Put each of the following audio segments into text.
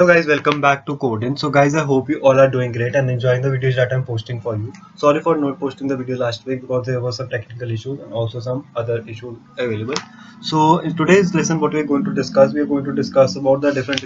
Hello guys, welcome back to Coding. So guys, I hope you all are doing great and enjoying the videos that I'm posting for you. Sorry for not posting the video last week because there was some technical issues and also some other issues available. So in today's lesson, what we're going to discuss, we're going to discuss about the different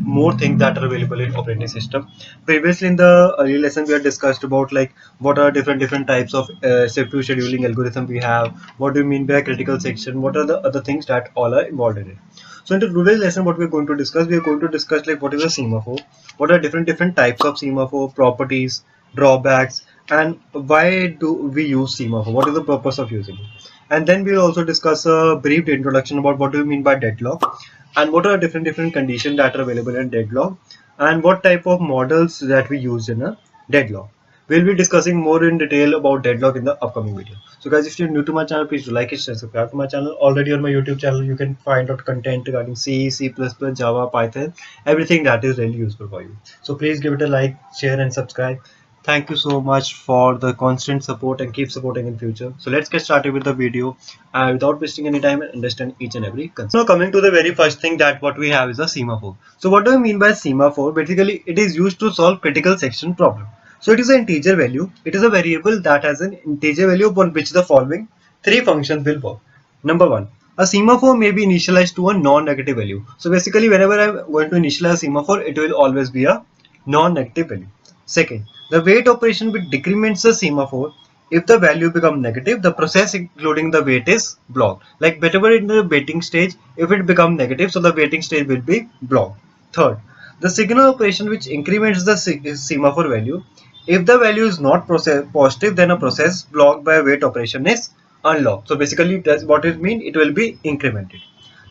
more things that are available in operating system. Previously in the earlier lesson, we had discussed about like what are different types of CPU scheduling algorithm we have. What do you mean by critical section? What are the other things that all are involved in it? So in today's lesson, what we're going to discuss, we are going to discuss like what is a semaphore, what are different types of semaphore, properties, drawbacks, and why do we use semaphore? What is the purpose of using it? And then we'll also discuss a brief introduction about what do we mean by deadlock, and what are different conditions that are available in deadlock, and what type of models that we use in a deadlock. We'll be discussing more in detail about deadlock in the upcoming video. So guys, if you're new to my channel, please do like it, share, subscribe to my channel. Already on my YouTube channel, you can find out content regarding C, C++, Java, Python, everything that is really useful for you. So please give it a like, share and subscribe. Thank you so much for the constant support and keep supporting in future. So let's get started with the video without wasting any time and understand each and every concept. Now coming to the very first thing that what we have is a semaphore. So what do I mean by semaphore? Basically, it is used to solve critical section problem. So it is an integer value. It is a variable that has an integer value upon which the following three functions will work. Number one, a semaphore may be initialized to a non-negative value. So basically, whenever I'm going to initialize a semaphore, it will always be a non-negative value. Second, the wait operation which decrements the semaphore. If the value becomes negative, the process including the wait is blocked. Like whatever in the waiting stage, if it becomes negative, so the waiting stage will be blocked. Third, the signal operation which increments the semaphore value. If the value is not positive, then a process blocked by a wait operation is unlocked. So basically, that's what it means. It will be incremented.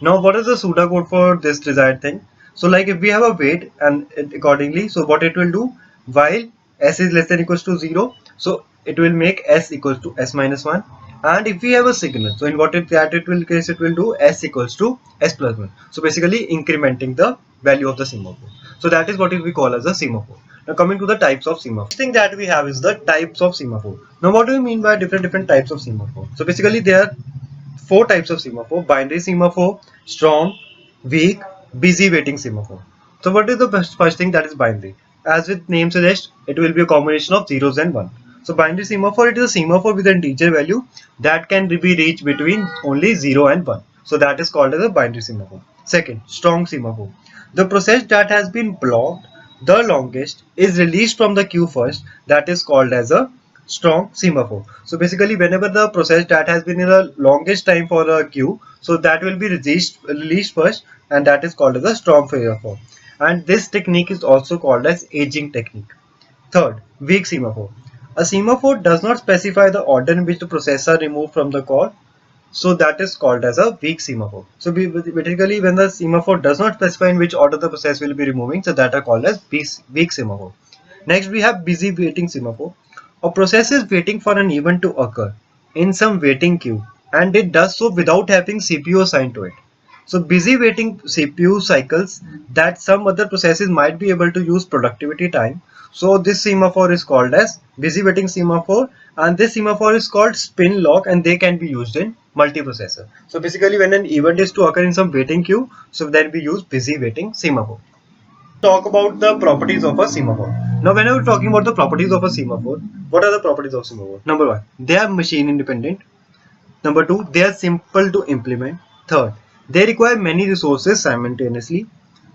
Now, what is the pseudocode for this desired thing? So, like if we have a wait and accordingly, so what it will do while s is less than equals to 0, so it will make s equals to s minus 1. And if we have a signal, so in what it will case it will do s equals to s plus 1. So basically incrementing the value of the semaphore. So that is what we call as a semaphore. Now coming to the types of semaphore. Next thing that we have is the types of semaphore. Now what do we mean by different types of semaphore? So basically there are four types of semaphore: binary semaphore, strong, weak, busy waiting semaphore. So what is the first thing that is binary? As its name suggests, it will be a combination of zeros and one. So binary semaphore, it is a semaphore with an integer value that can be reached between only 0 and 1. So that is called as a binary semaphore. Second, strong semaphore. The process that has been blocked the longest is released from the queue first. That is called as a strong semaphore. So basically, whenever the process that has been in the longest time for a queue, so that will be released first, and that is called as a strong semaphore. And this technique is also called as aging technique. Third, weak semaphore. A semaphore does not specify the order in which the processor removed from the call, so that is called as a weak semaphore. So basically, when the semaphore does not specify in which order the process will be removing, so that are called as weak semaphore. Next, we have busy waiting semaphore. A process is waiting for an event to occur in some waiting queue, and it does so without having CPU assigned to it. So busy waiting CPU cycles that some other processes might be able to use productivity time. So this semaphore is called as busy waiting semaphore, and this semaphore is called spin lock, and they can be used in multiprocessor. So basically when an event is to occur in some waiting queue, so then we use busy waiting semaphore. Talk about the properties of a semaphore. Now whenever we're talking about the properties of a semaphore, what are the properties of semaphore? Number one, they are machine independent. Number two, they are simple to implement. Third, they require many resources simultaneously.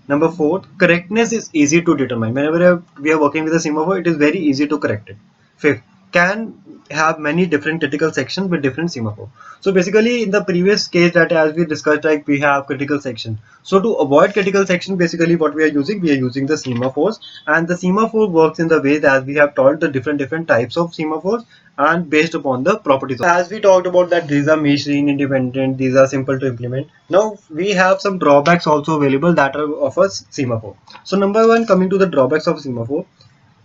Number four, correctness is easy to determine. Whenever we are working with a semaphore, it is very easy to correct it. Fifth, can have many different critical sections with different semaphore. So basically in the previous case that as we discussed, like we have critical section. So to avoid critical section, basically what we are using the semaphores, and the semaphore works in the way that we have told the different types of semaphores and based upon the properties. As we talked about that these are machine independent, these are simple to implement. Now we have some drawbacks also available that are of a semaphore. So number one, coming to the drawbacks of semaphore,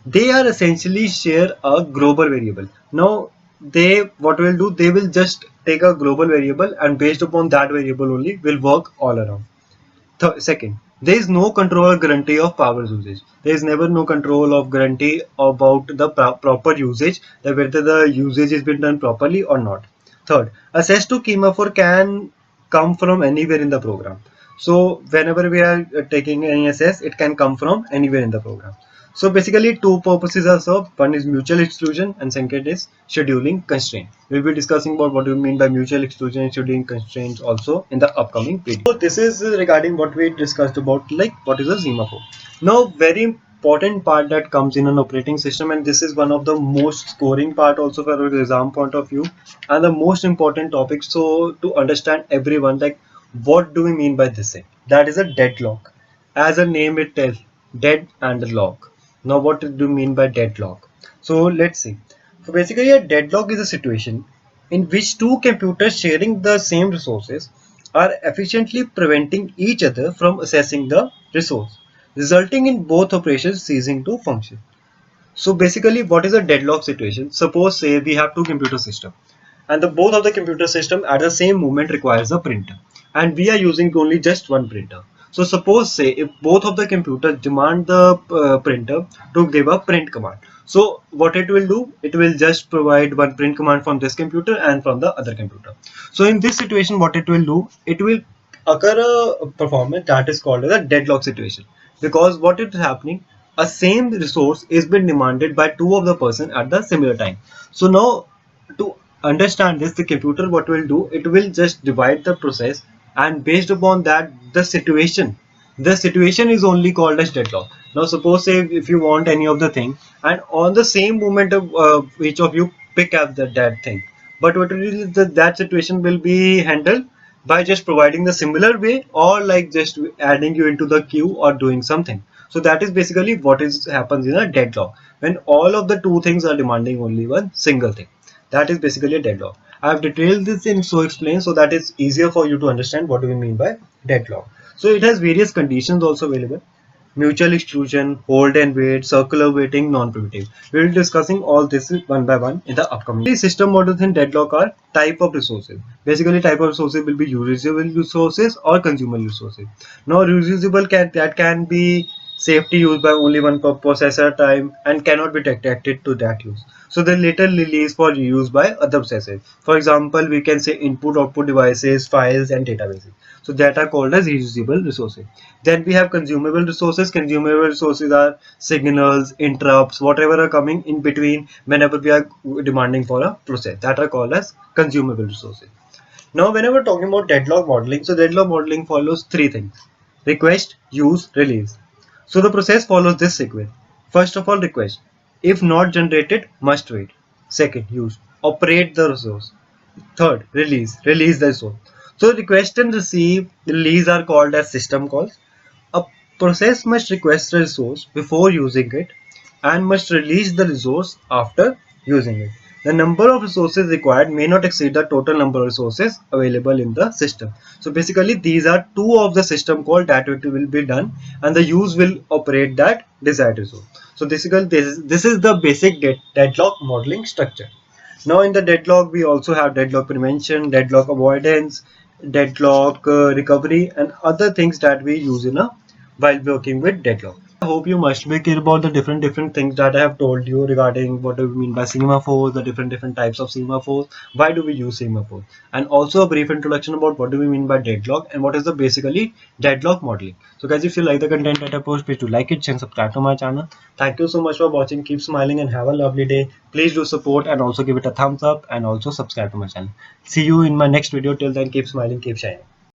they are essentially share a global variable. Now they what will do, they will just take a global variable and based upon that variable only will work all around. Second, there is no control or guarantee of power usage. There is never no control of guarantee about the proper usage, that whether the usage is been done properly or not. Third, access to semaphore can come from anywhere in the program. So whenever we are taking any access, it can come from anywhere in the program. So basically two purposes are served. One is mutual exclusion and second is scheduling constraint. We'll be discussing about what do we mean by mutual exclusion and scheduling constraints also in the upcoming video. So this is regarding what we discussed about, like what is a semaphore. Now very important part that comes in an operating system, and this is one of the most scoring part also for our exam point of view and the most important topic. So to understand everyone, like what do we mean by this thing? That is a deadlock. As a name it tells, dead and lock. Now what do you mean by deadlock? So let's see. So basically a deadlock is a situation in which two computers sharing the same resources are efficiently preventing each other from accessing the resource, resulting in both operations ceasing to function. So basically, what is a deadlock situation? Suppose say we have two computer systems, and the both of the computer system at the same moment requires a printer, and we are using only just one printer. So suppose say if both of the computers demand the printer to give a print command. So what it will do? It will just provide one print command from this computer and from the other computer. So in this situation, what it will do? It will occur a performance that is called as a deadlock situation, because what is happening, a same resource is being demanded by two of the person at the similar time. So now to understand this, the computer what will do, it will just divide the process, and based upon that the situation is only called as deadlock. Now suppose say if you want any of the thing, and on the same moment of each of you pick up that thing, but what it is that situation will be handled by just providing the similar way, or like just adding you into the queue or doing something. So that is basically what is happens in a deadlock, when all of the two things are demanding only one single thing. That is basically a deadlock. I have detailed this in so explain so that it's easier for you to understand what do we mean by deadlock. So it has various conditions also available: mutual exclusion, hold and wait, circular waiting, non-primitive. We will be discussing all this one by one in the upcoming. The system models in deadlock are type of resources. Basically, type of resources will be reusable resources or consumable resources. Now, reusable can be safety used by only one processor time and cannot be detected to that use. So they later release for reuse by other processors. For example, we can say input output devices, files and databases. So that are called as reusable resources. Then we have consumable resources. Consumable resources are signals, interrupts, whatever are coming in between whenever we are demanding for a process, that are called as consumable resources. Now whenever talking about deadlock modeling, so deadlock modeling follows three things: request, use, release. So the process follows this sequence. First of all, request. If not generated, must wait. Second, use. Operate the resource. Third, release. Release the resource. So request and release are called as system calls. A process must request a resource before using it and must release the resource after using it. The number of resources required may not exceed the total number of resources available in the system. So basically these are two of the system call that it will be done, and the use will operate that desired resource. So basically this is the basic deadlock modeling structure. Now in the deadlock we also have deadlock prevention, deadlock avoidance, deadlock recovery and other things that we use in a while working with deadlock. I hope you must be clear about the different things that I have told you regarding what do we mean by semaphores, the different types of semaphores, why do we use semaphores, and also a brief introduction about what do we mean by deadlock and what is the basically deadlock modeling. So guys, if you like the content that I post, please do like it and subscribe to my channel. Thank you so much for watching. Keep smiling and have a lovely day. Please do support and also give it a thumbs up and also subscribe to my channel. See you in my next video. Till then, keep smiling, keep shining.